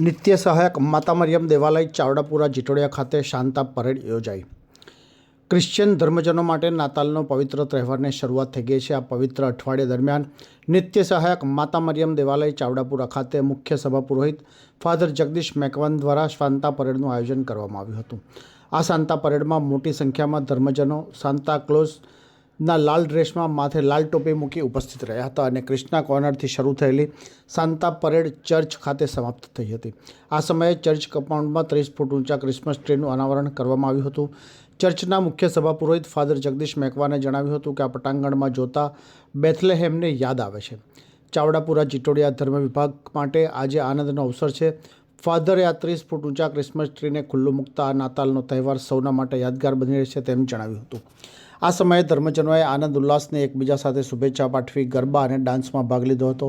નિત્ય સહાયક માતા મરિયમ દેવાલય ચાવડાપુરા જીટોડિયા ખાતે શાંતા પરેડ યોજાઈ। ક્રિશ્ચિયન ધર્મજનો માટે નાતાલનો પવિત્ર તહેવારની શરૂઆત થઈ ગઈ છે। આ પવિત્ર અઠવાડિયા દરમિયાન નિત્ય સહાયક માતા મરિયમ દેવાલય ચાવડાપુરા ખાતે મુખ્ય સભા પુરોહિત ફાધર જગદીશ મેકવાન દ્વારા શાંતા પરેડનું આયોજન કરવામાં આવ્યું હતું। આ શાંતા પરેડમાં મોટી સંખ્યામાં ધર્મજનો સાન્તા ક્લોઝના લાલ ડ્રેસમાં માથે લાલ ટોપી મૂકી ઉપસ્થિત રહ્યા હતા અને ક્રિષ્ના કોર્નરથી શરૂ થયેલી શાંતા પરેડ ચર્ચ ખાતે સમાપ્ત થઈ હતી। આ સમયે ચર્ચ કમ્પાઉન્ડમાં 30 ફૂટ ઊંચા ક્રિસમસ ટ્રીનું અનાવરણ કરવામાં આવ્યું હતું। ચર્ચના મુખ્ય સભા પુરોહિત ફાધર જગદીશ મેકવાને જણાવ્યું હતું કે આ પટાંગણમાં જોતા બેથલેહેમને યાદ આવે છે। ચાવડાપુરા જીટોડિયા ધર્મ વિભાગ માટે આજે આનંદનો અવસર છે। ફાધરે આ 30 ફૂટ ઊંચા ક્રિસમસ ટ્રીને ખુલ્લું મૂકતા આ નાતાલનો તહેવાર સૌના માટે યાદગાર બની રહેશે તેમ જણાવ્યું હતું। આ સમયે ધર્મજનોએ આનંદ ઉલ્લાસને એકબીજા સાથે શુભેચ્છા પાઠવી ગરબા અને ડાન્સમાં ભાગ લીધો હતો।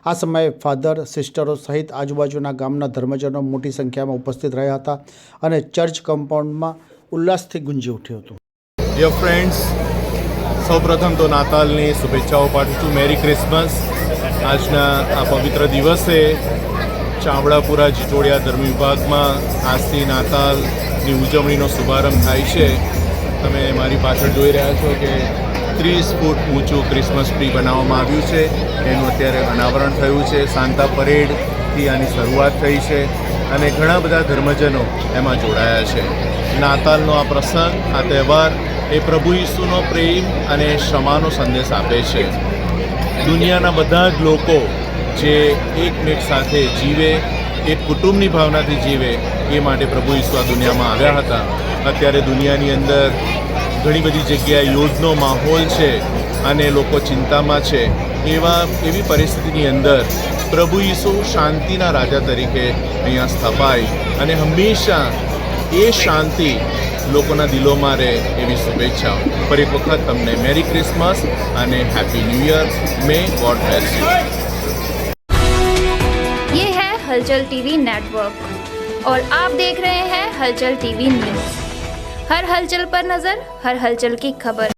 આ સમયે ફાધર સિસ્ટરો સહિત આજુબાજુના ગામના ધર્મજનો મોટી સંખ્યામાં ઉપસ્થિત રહ્યા હતા અને ચર્ચ કમ્પાઉન્ડમાં ઉલ્લાસથી ગુંજી ઉઠ્યું હતું। ડિયર ફ્રેન્ડ્સ, સૌપ્રથમ તો નાતાલની શુભેચ્છાઓ પાઠવું છું। Merry Christmas. આજના આ પવિત્ર દિવસે ચાવડાપુરા જીટોડિયા ધર્મ વિભાગમાં આજથી નાતાલની ઉજવણીનો શુભારંભ થાય છે। તમે મારી પાછળ જોઈ રહ્યા છો કે 30 ફૂટ ઊંચું ક્રિસમસ ટ્રી બનાવવામાં આવ્યું છે। એનું અત્યારે અનાવરણ થયું છે। શાંતા પરેડથી આની શરૂઆત થઈ છે અને ઘણા બધા ધર્મજનો એમાં જોડાયા છે। નાતાલનો આ પ્રસંગ, આ તહેવાર એ પ્રભુ ઈસુનો પ્રેમ અને ક્ષમાનો સંદેશ આપે છે। દુનિયાના બધા જ લોકો જે એકમેક સાથે જીવે, એક કુટુંબની ભાવનાથી જીવે, એ માટે પ્રભુ ઈસુ આ દુનિયામાં આવ્યા હતા। અત્યારે દુનિયાની અંદર ઘણી બધી જગ્યાએ યુદ્ધનો માહોલ છે અને લોકો ચિંતામાં છે। એવી પરિસ્થિતિની અંદર પ્રભુ ઈસુ શાંતિના રાજા તરીકે અહીંયા સ્થપાય અને હંમેશા એ શાંતિ લોકોના દિલોમાં રહે એવી શુભેચ્છાઓ। ફરી એક વખત તમને મેરી ક્રિસમસ અને happy new year. May God bless you. ये है हलचल टीवी नेटवर्क और आप देख रहे हैं हलचल टीवी न्यूज़। हर हलचल पर नज़र, हर हलचल की खबर।